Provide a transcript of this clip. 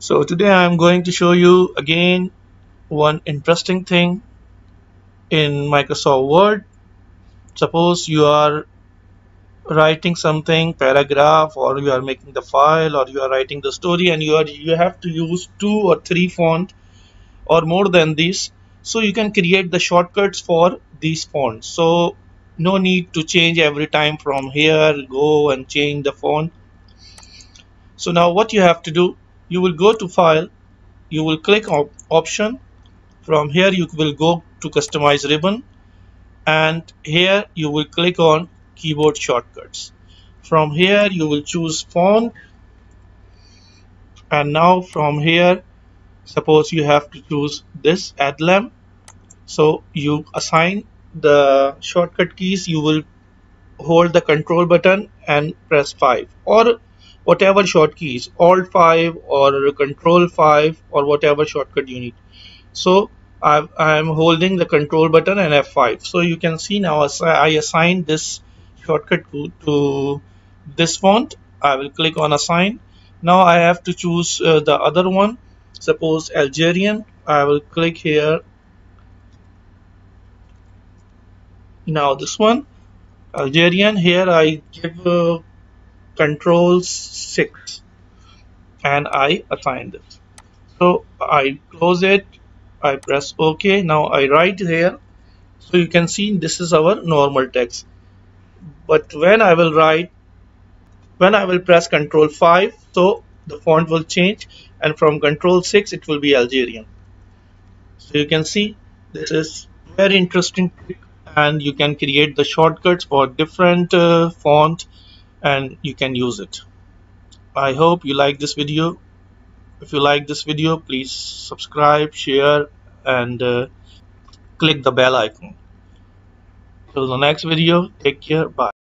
So today I'm going to show you again one interesting thing in Microsoft Word. Suppose you are writing something paragraph, or you are making the file, or you are writing the story, and you have to use 2 or 3 font or more than this, so you can create the shortcuts for these fonts. So no need to change every time from here, go and change the font. So now what you have to do, you will go to file, you will click on option. From here you will go to customize ribbon, and here you will click on keyboard shortcuts. From here you will choose font, and now from here suppose you have to choose this Adlam. So you assign the shortcut keys, you will hold the control button and press 5, or whatever short keys, alt 5 or control 5 or whatever shortcut you need. So I'm holding the control button and F5. So you can see now I assigned this shortcut to this font. I will click on assign. Now I have to choose the other one. Suppose Algerian. I will click here. Now this one Algerian. Here I give control 6 and I assign this. So I close it. I press OK. Now I write here. So you can see this is our normal text. But when I will write, when I will press Control 5, so the font will change, and from Control 6 it will be Algerian. So you can see this is very interesting trick, and you can create the shortcuts for different font, and you can use it. I hope you like this video. If you like this video, please subscribe, share, and click the bell icon. Till the next video, take care, bye.